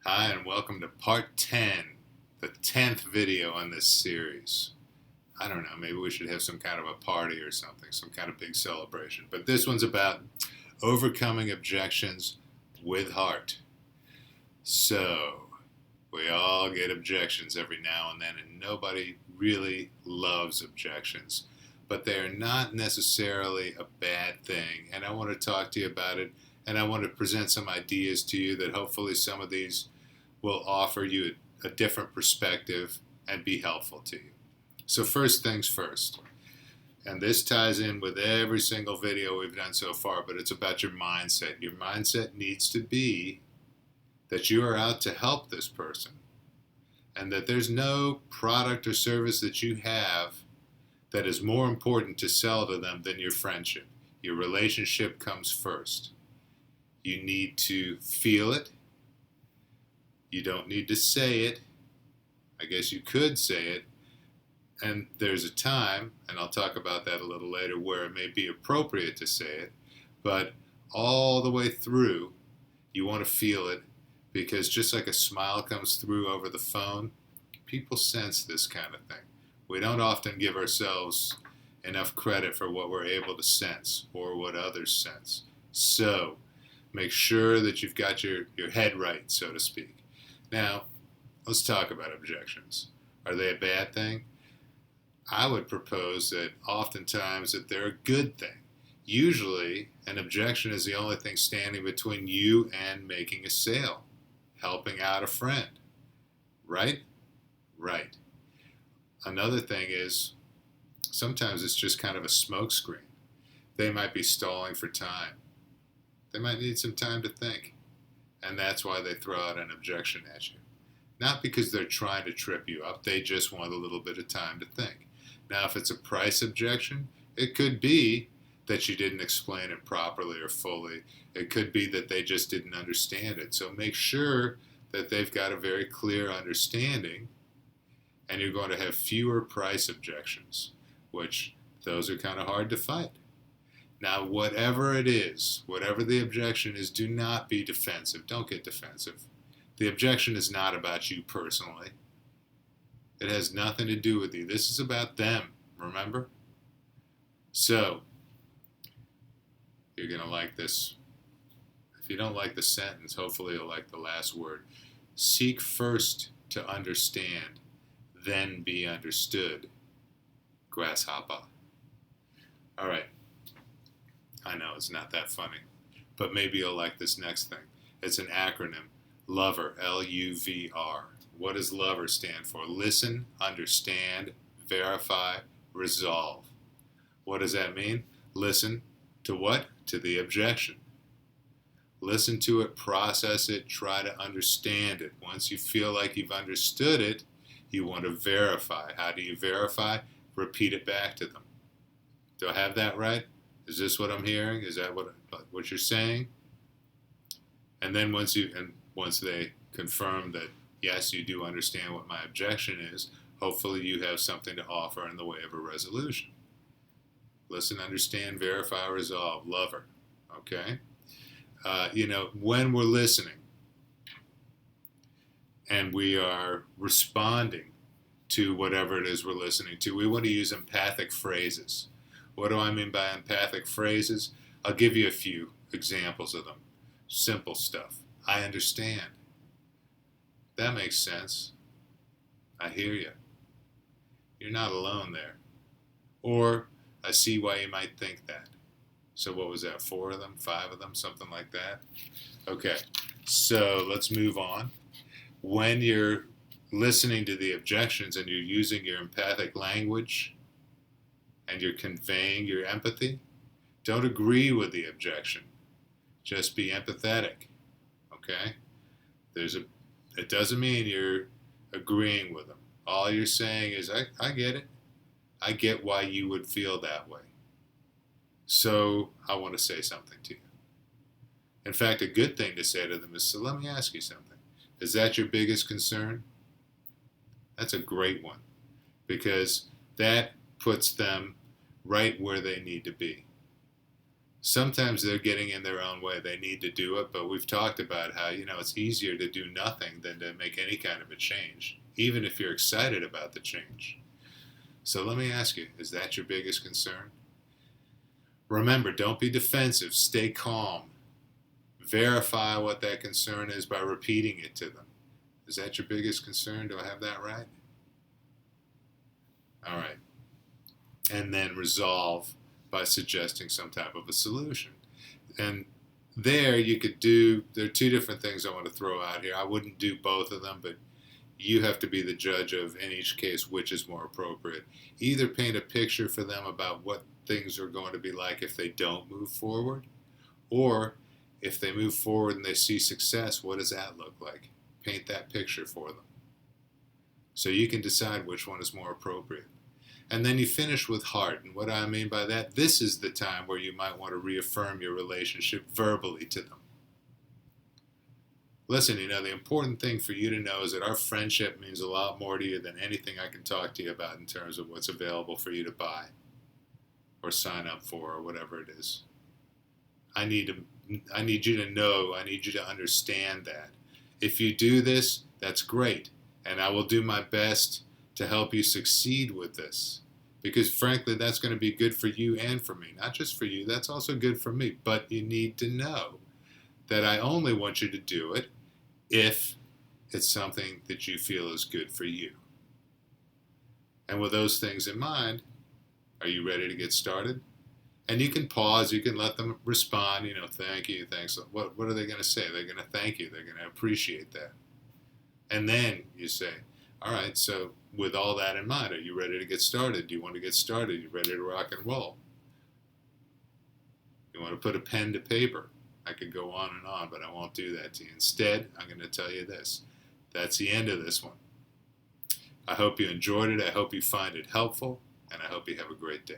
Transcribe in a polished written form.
Hi, and welcome to part 10, the 10th video on this series. I don't know, maybe we should have some kind of a party or something, some kind of big celebration. But this one's about overcoming objections with heart. So, we all get objections every now and then, and nobody really loves objections. But they are not necessarily a bad thing, and I want to talk to you about it, and I want to present some ideas to you that hopefully some of these will offer you a different perspective and be helpful to you. So first things first, and this ties in with every single video we've done so far, but it's about your mindset. Your mindset needs to be that you are out to help this person and that there's no product or service that you have that is more important to sell to them than your friendship. Your relationship comes first. You need to feel it. You don't need to say it. I guess you could say it. And there's a time, and I'll talk about that a little later, where it may be appropriate to say it. But all the way through, you want to feel it, because just like a smile comes through over the phone, people sense this kind of thing. We don't often give ourselves enough credit for what we're able to sense or what others sense. So make sure that you've got your head right, so to speak. Now, let's talk about objections. Are they a bad thing? I would propose that oftentimes that they're a good thing. Usually, an objection is the only thing standing between you and making a sale, helping out a friend. Right? Right. Another thing is, sometimes it's just kind of a smokescreen. They might be stalling for time. They might need some time to think. And that's why they throw out an objection at you. Not because they're trying to trip you up, they just want a little bit of time to think. Now, if it's a price objection, it could be that you didn't explain it properly or fully. It could be that they just didn't understand it. So make sure that they've got a very clear understanding, and you're going to have fewer price objections, which those are kind of hard to fight. Now, whatever it is, whatever the objection is, do not be defensive. Don't get defensive. The objection is not about you personally. It has nothing to do with you. This is about them, remember? So, you're going to like this. If you don't like the sentence, hopefully you'll like the last word. Seek first to understand, then be understood. Grasshopper. All right. I know it's not that funny, but maybe you'll like this next thing. It's an acronym, LOVR, L-U-V-R. What does LOVR stand for? Listen, understand, verify, resolve. What does that mean? Listen to what? To the objection. Listen to it, process it, try to understand it. Once you feel like you've understood it, you want to verify. How do you verify? Repeat it back to them. Do I have that right? Is this what I'm hearing? Is that what you're saying? And then once they confirm that yes, you do understand what my objection is, hopefully you have something to offer in the way of a resolution. Listen, understand, verify, resolve. LOVR. Okay. When we're listening and we are responding to whatever it is we're listening to, we want to use empathic phrases. What do I mean by empathic phrases? I'll give you a few examples of them. Simple stuff. I understand. That makes sense. I hear you. You're not alone there. Or, I see why you might think that. So what was that, 4 of them, 5 of them, something like that? Okay, so let's move on. When you're listening to the objections and you're using your empathic language, and you're conveying your empathy, don't agree with the objection. Just be empathetic, okay? It doesn't mean you're agreeing with them. All you're saying is, I get it. I get why you would feel that way. So I want to say something to you. In fact, a good thing to say to them is, so let me ask you something. Is that your biggest concern? That's a great one, because that puts them right where they need to be. Sometimes they're getting in their own way. They need to do it, but we've talked about how, it's easier to do nothing than to make any kind of a change, even if you're excited about the change. So let me ask you, is that your biggest concern? Remember, don't be defensive. Stay calm. Verify what that concern is by repeating it to them. Is that your biggest concern? Do I have that right? All right. And then resolve by suggesting some type of a solution. And there are two different things I want to throw out here. I wouldn't do both of them, but you have to be the judge of, in each case, which is more appropriate. Either paint a picture for them about what things are going to be like if they don't move forward, or if they move forward and they see success, what does that look like? Paint that picture for them. So you can decide which one is more appropriate. And then you finish with heart. And what I mean by that, this is the time where you might want to reaffirm your relationship verbally to them. Listen, the important thing for you to know is that our friendship means a lot more to you than anything I can talk to you about in terms of what's available for you to buy or sign up for or whatever it is. I need you to know, I need you to understand that. If you do this, that's great. And I will do my best to help you succeed with this. Because frankly, that's going to be good for you and for me. Not just for you, that's also good for me. But you need to know that I only want you to do it if it's something that you feel is good for you. And with those things in mind, are you ready to get started? And you can pause, you can let them respond, thank you, thanks. What are they going to say? They're going to thank you, they're going to appreciate that. And then you say, all right, so with all that in mind, are you ready to get started? Do you want to get started? Are you ready to rock and roll? You want to put a pen to paper? I could go on, but I won't do that to you. Instead, I'm going to tell you this. That's the end of this one. I hope you enjoyed it. I hope you find it helpful, and I hope you have a great day.